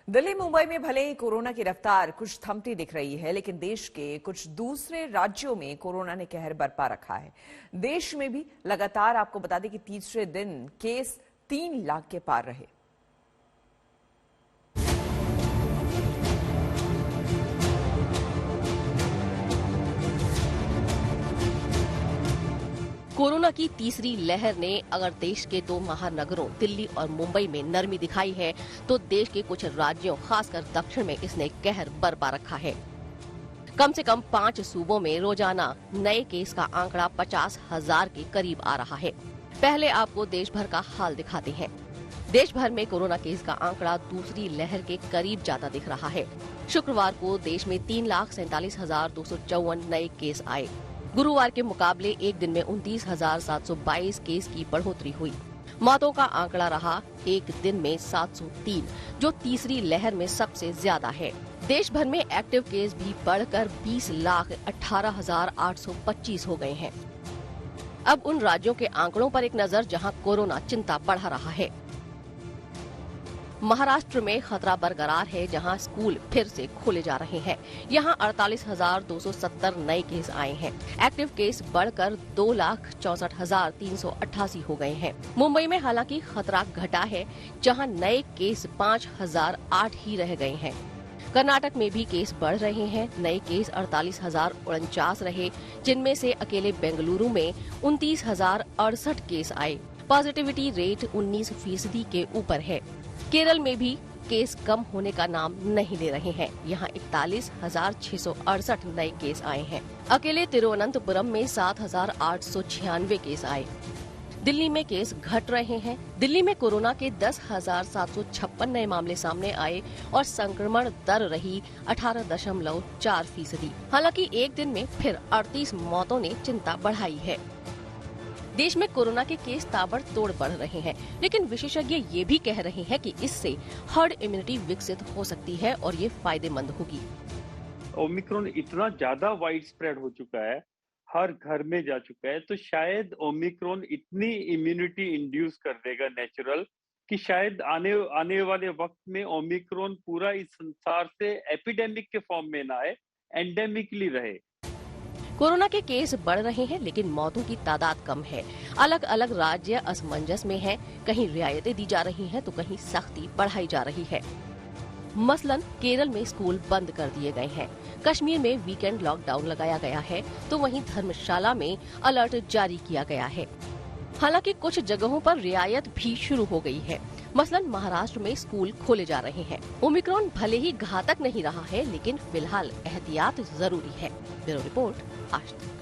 दिल्ली मुंबई में भले ही कोरोना की रफ्तार कुछ थमती दिख रही है, लेकिन देश के कुछ दूसरे राज्यों में कोरोना ने कहर बरपा रखा है। देश में भी लगातार आपको बता दें कि तीसरे दिन केस 3 लाख के पार रहे। कोरोना की तीसरी लहर ने अगर देश के 2 महानगरों दिल्ली और मुंबई में नरमी दिखाई है, तो देश के कुछ राज्यों खासकर दक्षिण में इसने कहर बरपा रखा है। कम से कम 5 सूबों में रोजाना नए केस का आंकड़ा 50,000 के करीब आ रहा है। पहले आपको देश भर का हाल दिखाते हैं। देश भर में कोरोना केस का आंकड़ा दूसरी लहर के करीब जाता दिख रहा है। शुक्रवार को देश में 3,47,254 नए केस आए। गुरुवार के मुकाबले एक दिन में 29,722 केस की बढ़ोतरी हुई। मौतों का आंकड़ा रहा एक दिन में 703, जो तीसरी लहर में सबसे ज्यादा है। देश भर में एक्टिव केस भी बढ़कर 20,18,825 हो गए हैं। अब उन राज्यों के आंकड़ों पर एक नजर जहां कोरोना चिंता बढ़ा रहा है। महाराष्ट्र में खतरा बरकरार है, जहां स्कूल फिर से खोले जा रहे हैं। यहां 48,270 नए केस आए हैं। एक्टिव केस बढ़कर 2,64,388 हो गए हैं। मुंबई में हालांकि खतरा घटा है, जहां नए केस 5,008 ही रह गए हैं। कर्नाटक में भी केस बढ़ रहे हैं। नए केस 48,049 रहे, जिनमें से अकेले बेंगलुरु में 29,068 केस आए। पॉजिटिविटी रेट 19% के ऊपर है। केरल में भी केस कम होने का नाम नहीं ले रहे हैं। यहाँ 41,668 नए केस आए हैं। अकेले तिरुवनंतपुरम में 7,896 केस आए। दिल्ली में केस घट रहे हैं। दिल्ली में कोरोना के 10,756 नए मामले सामने आए और संक्रमण दर रही 18.4%। हालांकि एक दिन में फिर 38 मौतों ने चिंता बढ़ाई है। देश में कोरोना के केस ताबड़तोड़ बढ़ रहे हैं, लेकिन विशेषज्ञ ये भी कह रहे हैं कि इससे हर्ड इम्यूनिटी विकसित हो सकती है और ये फायदेमंद होगी। ओमिक्रॉन इतना ज्यादा वाइड स्प्रेड हो चुका है, हर घर में जा चुका है, तो शायद ओमिक्रॉन इतनी इम्यूनिटी इंड्यूस कर देगा नेचुरल कि शायद आने वाले वक्त में ओमिक्रॉन पूरा इस संसार से एपिडेमिक के फॉर्म में ना आए, एंडेमिकली रहे। कोरोना के केस बढ़ रहे हैं, लेकिन मौतों की तादाद कम है। अलग अलग राज्य असमंजस में हैं। कहीं रियायतें दी जा रही हैं, तो कहीं सख्ती बढ़ाई जा रही है। मसलन केरल में स्कूल बंद कर दिए गए हैं। कश्मीर में वीकेंड लॉकडाउन लगाया गया है, तो वहीं धर्मशाला में अलर्ट जारी किया गया है। हालांकि कुछ जगहों पर रियायत भी शुरू हो गई है। मसलन महाराष्ट्र में स्कूल खोले जा रहे हैं। ओमिक्रॉन भले ही घातक नहीं रहा है, लेकिन फिलहाल एहतियात जरूरी है। ब्यूरो रिपोर्ट, आज तक।